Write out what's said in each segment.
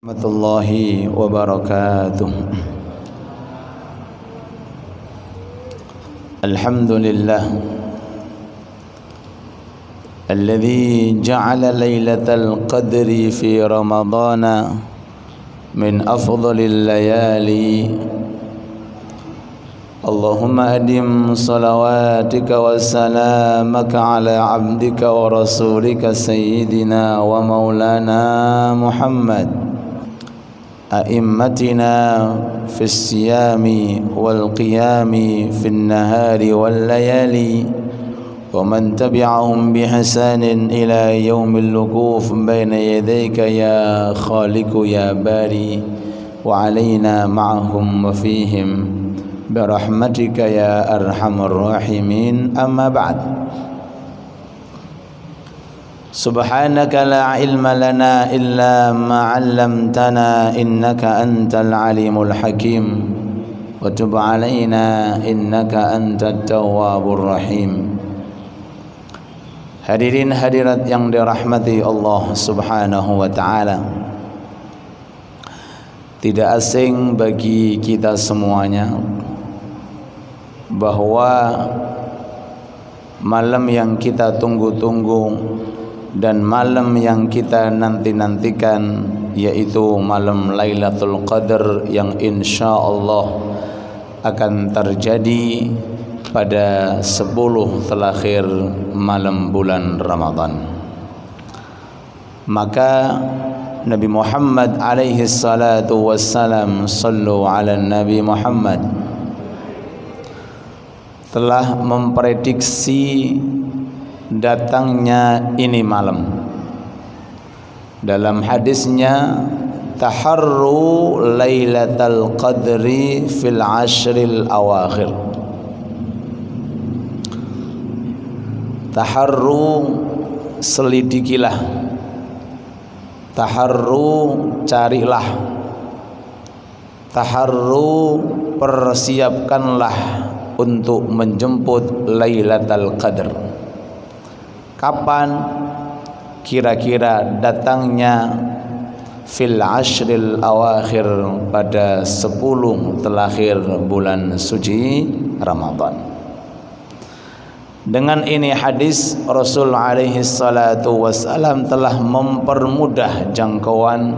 Warahmatullahi wabarakatuh. Alhamdulillah alladzi ja'ala lailatal qadri fi ramadana min afdhalil layali. Allahumma adim salawatika wa salamaka ala abdika wa rasulika sayyidina wa maulana Muhammad أئمتنا في الصيام والقيام في النهار والليالي ومن تبعهم بحسان إلى يوم الوقوف بين يديك يا خالق يا باري وعلينا معهم وفيهم برحمتك يا أرحم الراحمين. أما بعد، Subhanaka la ilma lana illa ma 'allamtana innaka antal alimul hakim wa tub 'alaina innaka antat tawwabur rahim. Hadirin hadirat yang dirahmati Allah Subhanahu wa taala, tidak asing bagi kita semuanya bahwa malam yang kita tunggu-tunggu dan malam yang kita nanti-nantikan, yaitu malam Lailatul Qadar yang insya Allah akan terjadi pada 10 terakhir malam bulan Ramadan. Maka Nabi Muhammad alaihi salatu wassalam, sallu ala Nabi Muhammad, telah memprediksi datangnya ini malam. Dalam hadisnya, taharru lailatal qadri fil ashril awakhir. Taharru, selidikilah. Taharru, carilah. Taharru, persiapkanlah untuk menjemput Lailatul Qadar. Kapan kira-kira datangnya? Fil ashril awakhir, pada 10 terakhir bulan suci Ramadan. Dengan ini hadis Rasul alaihi salatu wassalam telah mempermudah jangkauan,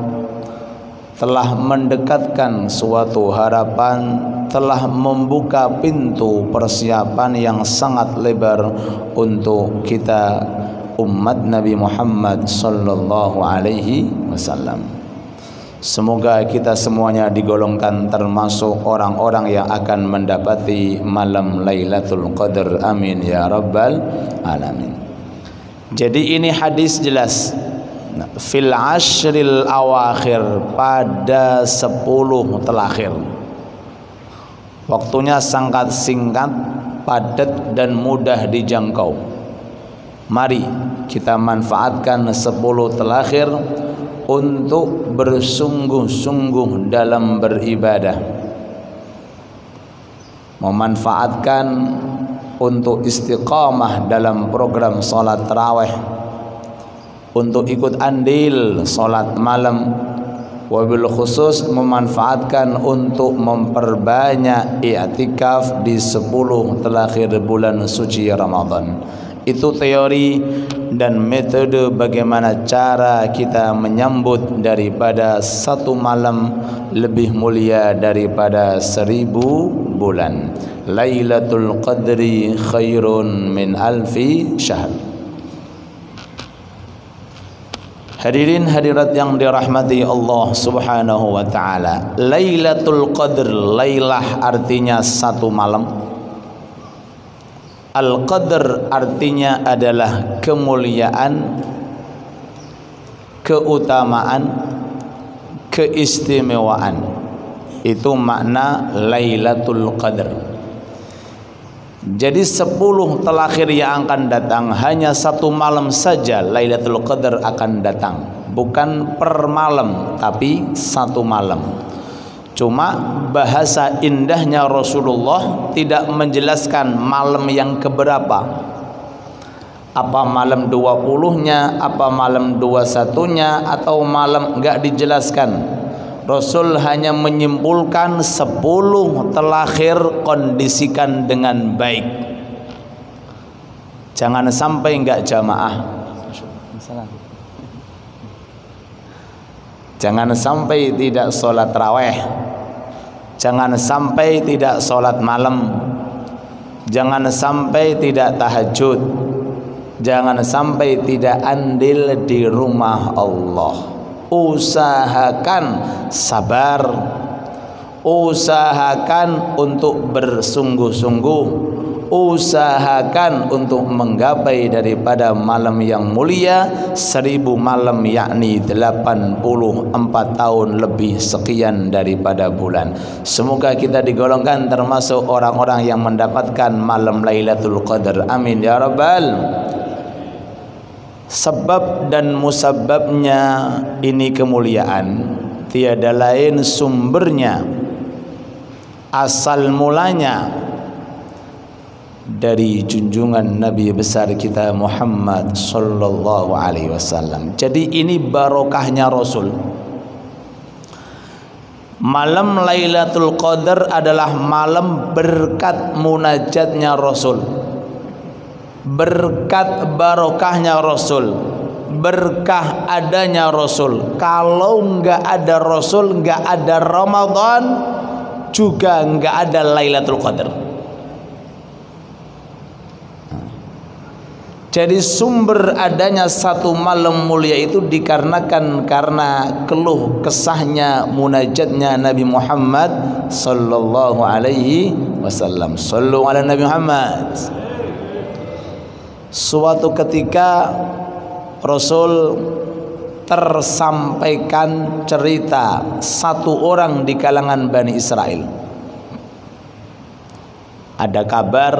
telah mendekatkan suatu harapan, telah membuka pintu persiapan yang sangat lebar untuk kita umat Nabi Muhammad sallallahu alaihi wasallam. Semoga kita semuanya digolongkan termasuk orang-orang yang akan mendapati malam Lailatul Qadar. Amin ya rabbal alamin. Jadi ini hadis jelas, fil ashril awakhir, pada 10 terakhir. Waktunya sangat singkat, padat dan mudah dijangkau. Mari kita manfaatkan 10 terakhir untuk bersungguh-sungguh dalam beribadah. Memanfaatkan untuk istiqamah dalam program salat tarawih, untuk ikut andil salat malam, wabil khusus memanfaatkan untuk memperbanyak i'tikaf di 10 terakhir bulan suci Ramadan. Itu teori dan metode bagaimana cara kita menyambut daripada 1 malam lebih mulia daripada 1000 bulan. Lailatul Qadri khairun min alfi syahr. Hadirin hadirat yang dirahmati Allah Subhanahu wa taala, Lailatul Qadr, lailah artinya 1 malam. Al-Qadr artinya adalah kemuliaan, keutamaan, keistimewaan. Itu makna Lailatul Qadr. Jadi 10 terakhir yang akan datang, hanya 1 malam saja Lailatul Qadar akan datang. Bukan per malam, tapi 1 malam. Cuma bahasa indahnya Rasulullah tidak menjelaskan malam yang keberapa. Apa malam 20-nya, apa malam 21-nya, atau malam, enggak dijelaskan. Rasul hanya menyimpulkan 10 terakhir kondisikan dengan baik. Jangan sampai enggak jamaah. Jangan sampai tidak sholat raweh. Jangan sampai tidak sholat malam. Jangan sampai tidak tahajud. Jangan sampai tidak andil di rumah Allah. Usahakan sabar, usahakan untuk bersungguh-sungguh, usahakan untuk menggapai daripada malam yang mulia 1000 malam, yakni 84 tahun lebih sekian daripada bulan. Semoga kita digolongkan termasuk orang-orang yang mendapatkan malam Lailatul Qadar. Amin ya rabbal. Sebab dan musababnya ini kemuliaan tiada lain sumbernya, asal mulanya dari junjungan Nabi besar kita Muhammad sallallahu alaihi wasallam. Jadi ini barokahnya Rasul. Malam Lailatul Qadar adalah malam berkat munajatnya Rasul, berkat barokahnya Rasul, berkah adanya Rasul. Kalau enggak ada Rasul, enggak ada Ramadan, juga enggak ada Lailatul Qadar. Jadi sumber adanya satu malam mulia itu dikarenakan karena keluh kesahnya munajatnya Nabi Muhammad sallallahu alaihi wasallam. Sallu ala Nabi Muhammad. Suatu ketika Rasul tersampaikan cerita satu orang di kalangan Bani Israel. Ada kabar,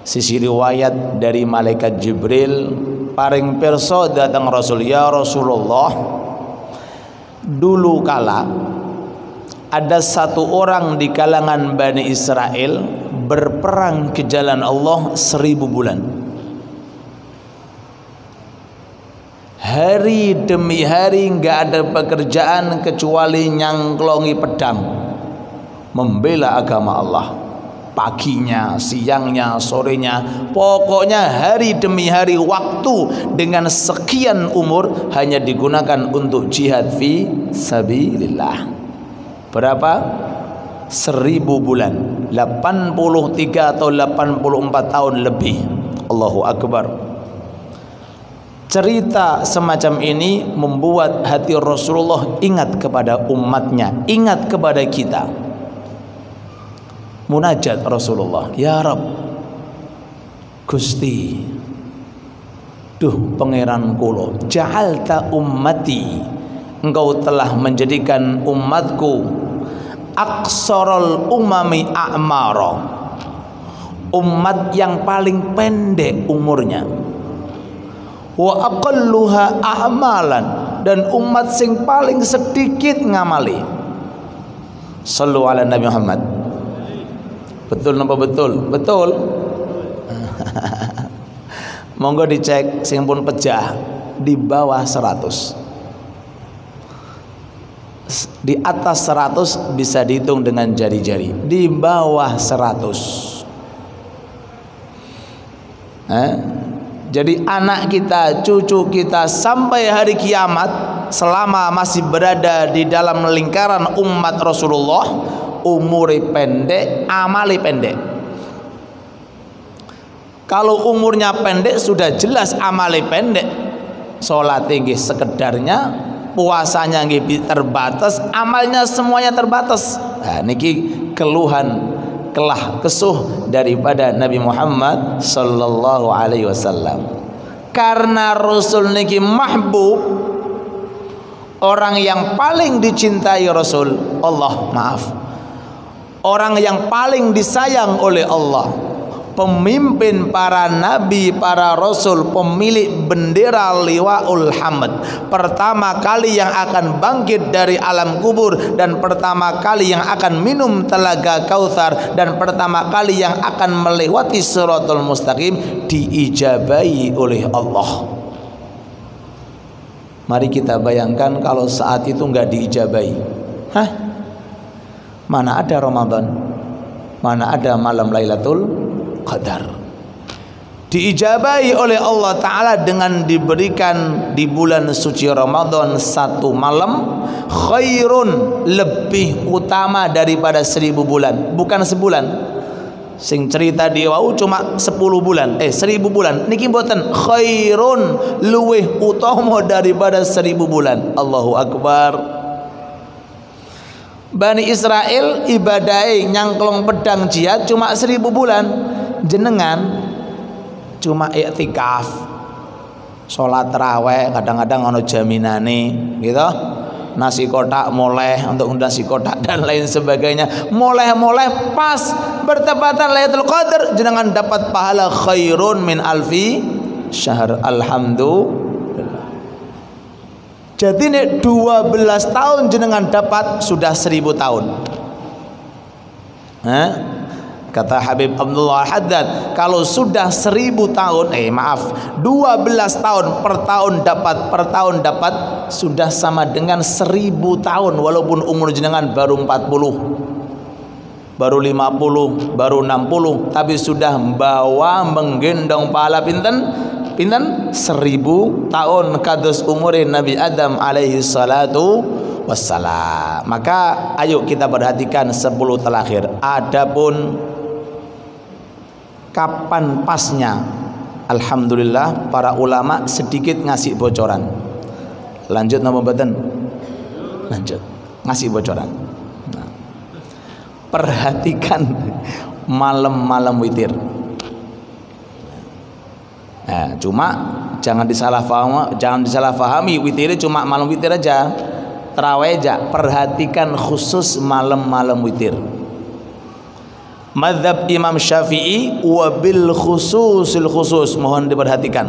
sisi riwayat dari malaikat Jibril, paring pirsa datang Rasul, ya Rasulullah, dulu kala ada satu orang di kalangan Bani Israel berperang ke jalan Allah 1000 bulan. Hari demi hari enggak ada pekerjaan kecuali nyangklongi pedang membela agama Allah. Paginya, siangnya, sorenya, pokoknya hari demi hari waktu dengan sekian umur hanya digunakan untuk jihad fi sabilillah. Berapa? 1000 bulan, 83 atau 84 tahun lebih. Allahu Akbar. Cerita semacam ini membuat hati Rasulullah ingat kepada umatnya, ingat kepada kita. Munajat Rasulullah, ya Rabb, Gusti, duh pangeran kula, ja'alta ummati, engkau telah menjadikan umatku aqsarul umami a'mara, umat yang paling pendek umurnya, wa aqalluha a'malan, dan umat sing paling sedikit ngamali. Sallu ala Nabi Muhammad. Betul napa betul? Betul. Monggo dicek sing pun pejah di bawah 100. Di atas 100 bisa dihitung dengan jari-jari, di bawah 100. Jadi anak kita, cucu kita sampai hari kiamat, selama masih berada di dalam lingkaran umat Rasulullah, umur pendek, amali pendek. Kalau umurnya pendek sudah jelas amali pendek. Sholat tinggi sekedarnya, puasanya terbatas, amalnya semuanya terbatas. Nah, niki keluhan kelah kesuh daripada Nabi Muhammad sallallahu alaihi wasallam. Karena Rasul niki mahbub, orang yang paling dicintai Rasul, orang yang paling disayang oleh Allah, pemimpin para nabi, para rasul, pemilik bendera liwaul hamd, pertama kali yang akan bangkit dari alam kubur, dan pertama kali yang akan minum telaga Kautsar, dan pertama kali yang akan melewati siratal mustaqim, diijabahi oleh Allah. Mari kita bayangkan kalau saat itu enggak diijabahi. Mana ada Ramadan, mana ada malam Lailatul Qadar. Diijabahi oleh Allah Ta'ala dengan diberikan di bulan suci Ramadan satu malam, khairun, lebih utama daripada 1000 bulan. Bukan sebulan. Sing cerita di wau cuma 10 bulan, 1000 bulan. Niki mboten, khairun, luwih utama daripada 1000 bulan. Allahu Akbar. Bani Israel ibadai nyangklong pedang jihad cuma 1000 bulan. Jenengan cuma iktikaf, sholat taraweh, kadang-kadang ono jaminane gitu, nasi kotak moleh untuk nasi kotak dan lain sebagainya, moleh pas bertepatan Lailatul Qadar, jenengan dapat pahala khairun min alfi syahr. Alhamdulillah. Jadi nek 12 tahun jenengan dapat sudah 1000 tahun. Kata Habib Abdullah Haddad, kalau sudah 1000 tahun, 12 tahun per tahun dapat sudah sama dengan 1000 tahun, walaupun umur jenengan baru 40, baru 50, baru 60, tapi sudah bawa menggendong pahala pinten 1000 tahun kados umurin Nabi Adam alaihi salatu wassalam. Maka ayo kita perhatikan 10 terakhir. Adapun kapan pasnya, alhamdulillah para ulama sedikit ngasih bocoran. Lanjut nama badan. Lanjut ngasih bocoran. Perhatikan malam-malam witir. Cuma jangan disalahfahami witir cuma malam witir aja, tarawih aja. Perhatikan khusus malam-malam witir. Mazhab Imam Syafi'i wabil khususil khusus, mohon diperhatikan.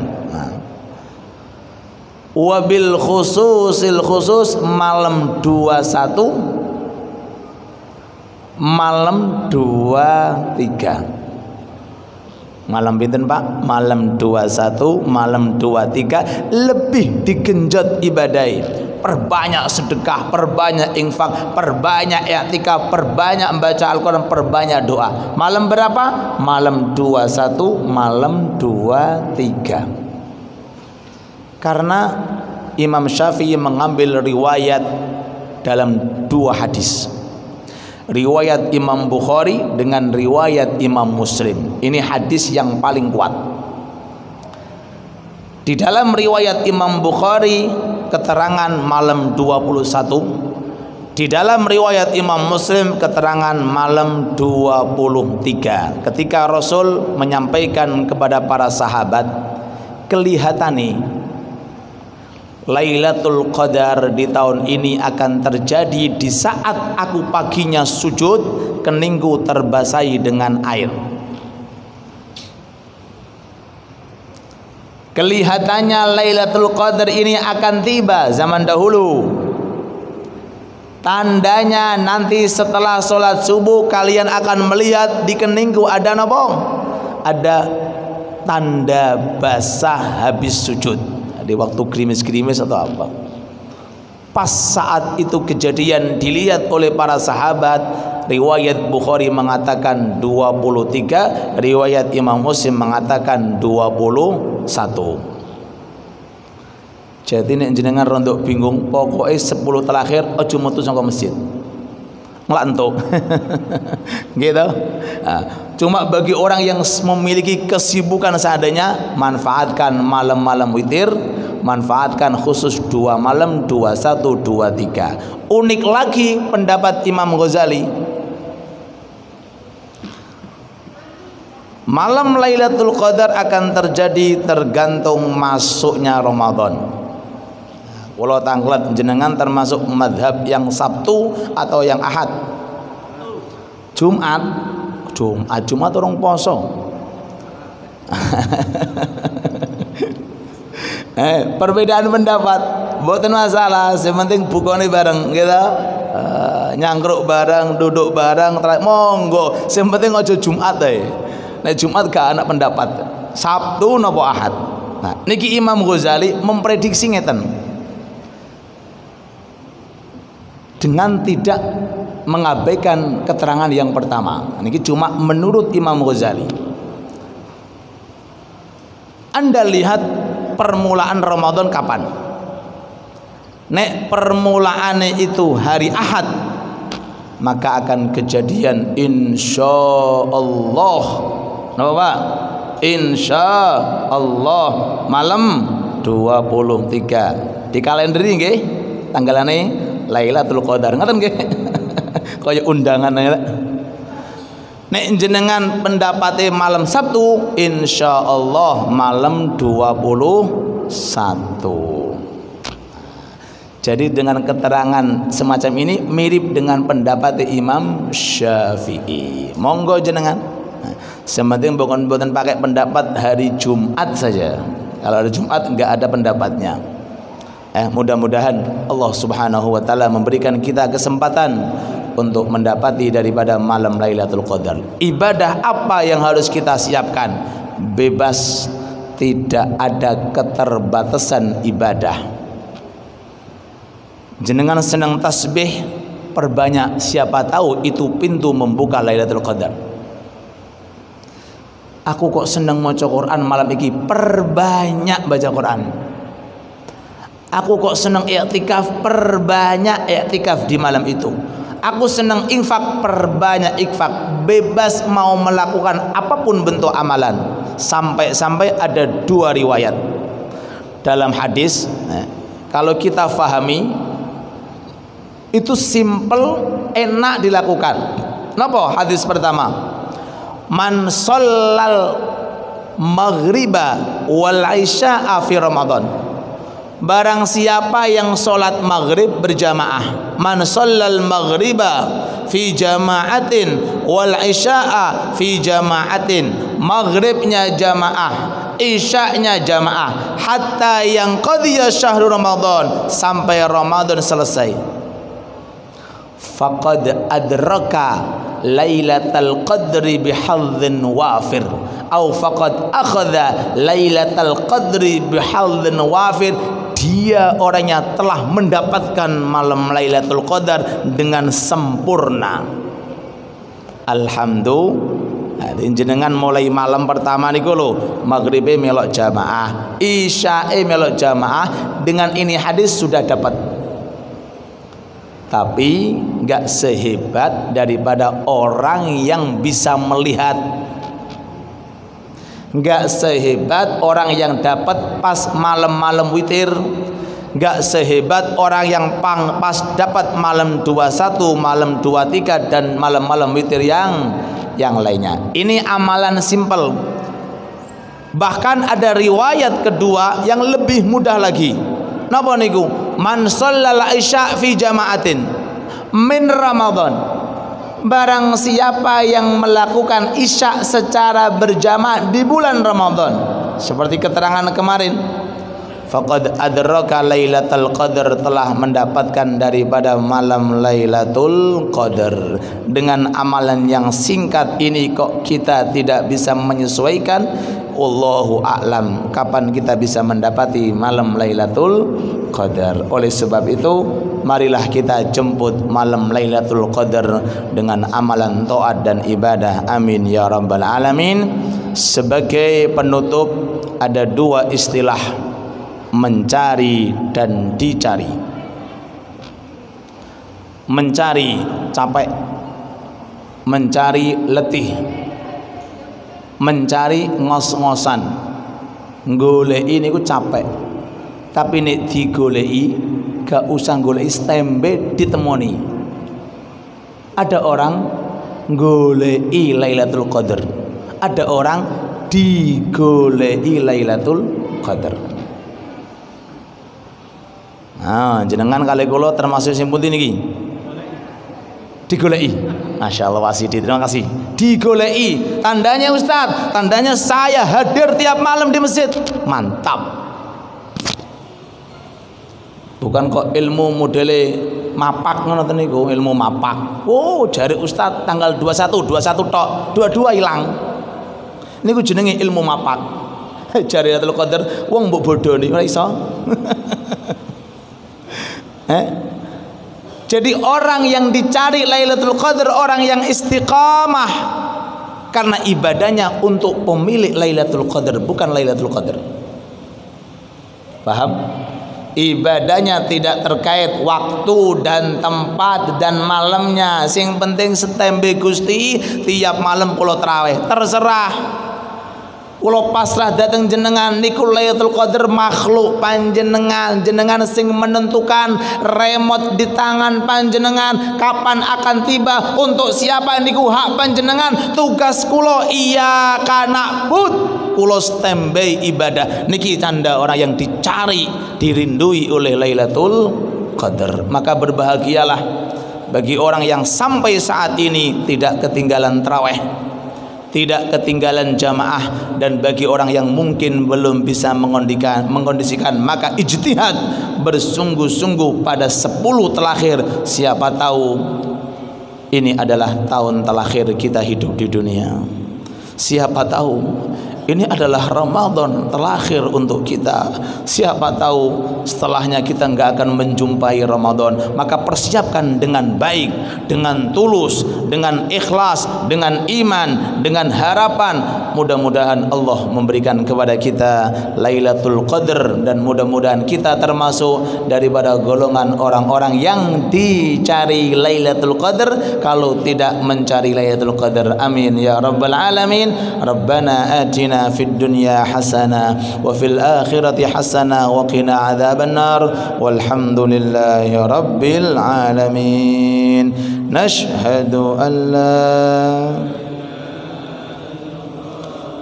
Wabil khususil khusus malam 21, malam 23. Malam pinten Pak? Malam 21, malam 23 lebih digenjot ibadai. Perbanyak sedekah, perbanyak infak, perbanyak i'tikaf, perbanyak membaca Al-Quran, perbanyak doa. Malam berapa? Malam 21, malam 23. Karena Imam Syafi'i mengambil riwayat dalam 2 hadis. Riwayat Imam Bukhari dengan riwayat Imam Muslim. Ini hadis yang paling kuat. Di dalam riwayat Imam Bukhari keterangan malam 21. Di dalam riwayat Imam Muslim keterangan malam 23. Ketika Rasul menyampaikan kepada para sahabat, kelihatan nih Lailatul Qadar di tahun ini akan terjadi di saat aku paginya sujud, keningku terbasahi dengan air. Kelihatannya Lailatul Qadar ini akan tiba zaman dahulu. Tandanya nanti setelah sholat subuh kalian akan melihat di keningku ada apa? Ada tanda basah habis sujud. Di waktu gerimis-gerimis atau apa. Pas saat itu kejadian dilihat oleh para sahabat. Riwayat Bukhari mengatakan 23, riwayat Imam Muslim mengatakan 21. Jadi nek jenengan rondok bingung, pokoknya 10 terakhir aja metu saka masjid. Nglantuk. Gitu. Cuma bagi orang yang memiliki kesibukan seadanya, manfaatkan malam-malam witir, manfaatkan khusus 2 malam, 21, 23. Unik lagi pendapat Imam Ghazali. Malam Lailatul Qadar akan terjadi tergantung masuknya Ramadan. Kalau tanglet jenengan termasuk madhab yang Sabtu atau yang Ahad? Jumat orang poso. Perbedaan pendapat mboten masalah, sementing bukane bareng gitu. Nyangkruk bareng, duduk bareng, monggo. Sementing aja Jumat ae. Nek Jumat gak anak pendapat. Sabtu napa Ahad. Nah, niki Imam Ghazali memprediksi ngeten. Dengan tidak mengabaikan keterangan yang pertama. Niki cuma menurut Imam Ghazali. Anda lihat permulaan Ramadan kapan? Nek permulaannya itu hari Ahad, maka akan kejadian insyaallah. Napa Pak? Insyaallah malam 23 di kalender nggih tanggalane Lailatul Qadar. Ngoten nggih. Kaya undangan ya. Nek jenengan pendapatnya malam Sabtu, insyaallah malam 21. Jadi dengan keterangan semacam ini mirip dengan pendapat Imam Syafi'i. Monggo jenengan. Sementing bukan pakai pendapat hari Jumat saja. Kalau hari Jumat enggak ada pendapatnya. Mudah-mudahan Allah Subhanahu wa taala memberikan kita kesempatan untuk mendapati daripada malam Lailatul Qadar. Ibadah apa yang harus kita siapkan? Bebas, tidak ada keterbatasan ibadah. Jenengan senang tasbih, perbanyak, siapa tahu itu pintu membuka Lailatul Qadar. Aku kok senang maca Quran malam iki, perbanyak baca Quran. Aku kok senang i'tikaf, perbanyak i'tikaf di malam itu. Aku senang infak, perbanyak infak. Bebas mau melakukan apapun bentuk amalan. Sampai-sampai ada dua riwayat dalam hadis. Kalau kita fahami, itu simple, enak dilakukan. Napa hadis pertama? Man shallal maghriba wal isya'a fi Ramadan. Barang siapa yang sholat maghrib berjamaah, man shallal maghriba fi jama'atin wal isya'a fi jama'atin, maghribnya jamaah, isya'nya jamaah, hatta yang qadhiya syahrul Ramadan, sampai Ramadan selesai, faqad adraka lailatal qadri bihadzin wafir, au faqad akhadha lailatal qadri bihadzin wafir. Dia orangnya telah mendapatkan malam Lailatul Qadar dengan sempurna. Alhamdulillah. Jenengan mulai malam pertama niku lho, maghribe melok jamaah, isyae melok jamaah, dengan ini hadis sudah dapat. Tapi enggak sehebat daripada orang yang bisa melihat. Enggak sehebat orang yang dapat pas malam-malam witir. Enggak sehebat orang yang pas dapat malam 21, malam 23 dan malam-malam witir yang lainnya. Ini amalan simple. Bahkan ada riwayat kedua yang lebih mudah lagi. Napa niku? Man shallal isya fi jama'atin min Ramadan. Barang siapa yang melakukan isya secara berjamaah di bulan Ramadan, seperti keterangan kemarin, faqad adraka lailatul qadar, telah mendapatkan daripada malam Lailatul Qadar. Dengan amalan yang singkat ini kok kita tidak bisa menyesuaikan. Wallahu a'lam kapan kita bisa mendapati malam Lailatul Qadar. Oleh sebab itu, marilah kita jemput malam Lailatul Qadar dengan amalan taat dan ibadah. Amin ya rabbal alamin. Sebagai penutup, ada dua istilah, mencari dan dicari. Mencari capek, mencari letih, mencari ngos-ngosan. Goleki niku capek, tapi nek digoleki gak usah goleki stembe ditemoni. Ada orang goleki Lailatul Qadar, ada orang digoleki Lailatul Qadar. Nah, jenengan kali kula termasuk sing pundi niki? digoleki. Masya Allah Wasidi, terima kasih. Digoleki. Tandanya Ustaz, tandanya saya hadir tiap malam di masjid. Mantap. Bukan kok ilmu modele mapak ngono ten niku, ilmu mapak. Oh, jari Ustaz tanggal 21 tok, 22 ilang. Niku jenenge ilmu mapak. Jari Lailatul Qadar wong mbok bodoni ora iso. Jadi orang yang dicari Lailatul Qadar orang yang istiqamah karena ibadahnya untuk pemilik Lailatul Qadar, bukan Lailatul Qadar. Paham? Ibadahnya tidak terkait waktu dan tempat dan malamnya. Sing penting setembe Gusti tiap malam kula traweh. Terserah. Kula pasrah dateng jenengan niku Lailatul Qadar makhluk panjenengan. Jenengan sing menentukan, remote di tangan panjenengan. Kapan akan tiba untuk siapa niku hak panjenengan. Tugas kula iyyaka na'budu. Kulo standby ibadah niki tanda orang yang dicari, dirindui oleh Lailatul Qadar. Maka berbahagialah bagi orang yang sampai saat ini tidak ketinggalan tarawih, tidak ketinggalan jamaah, dan bagi orang yang mungkin belum bisa mengkondisikan maka ijtihad bersungguh-sungguh pada 10 terakhir. Siapa tahu ini adalah tahun terakhir kita hidup di dunia. Siapa tahu ini adalah Ramadan terakhir untuk kita. Siapa tahu setelahnya kita nggak akan menjumpai Ramadan. Maka persiapkan dengan baik, dengan tulus, dengan ikhlas, dengan iman, dengan harapan. Mudah-mudahan Allah memberikan kepada kita Lailatul Qadar, dan mudah-mudahan kita termasuk daripada golongan orang-orang yang dicari Lailatul Qadar kalau tidak mencari Lailatul Qadar. Amin ya rabbal alamin. Rabbana atina fid dunya hasanah wa fil akhirati hasanah wa qina adzaban nar walhamdulillahi rabbil alamin. Nashhadu an la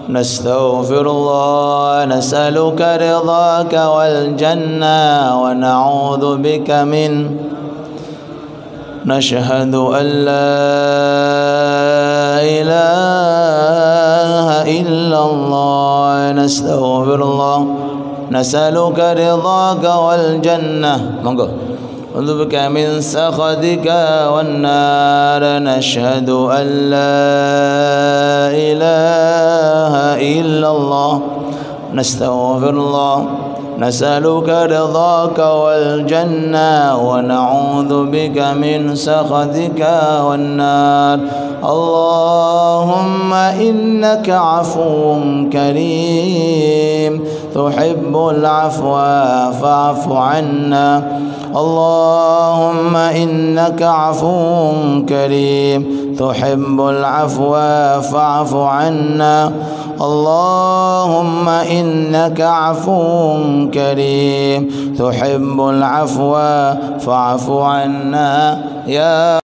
nastaghfirullah nas'aluka ridhaka wal jannah wa na'udzu bika min nashhadu an la ilaha illallah nastaghfirullah nas'aluka ridhaka wal jannah monggo bika min sakhatika wan nar nashhadu an la ilaha illallah nastaghfirullah نسألك رضاك والجنة ونعوذ بك من سخطك والنار اللهم إنك عفو كريم تحب العفو فاعف عنا اللهم إنك عفو كريم تحب العفو فاعف عنا اللهم إنك عفو كريم تحب العفو فاعف عنا يا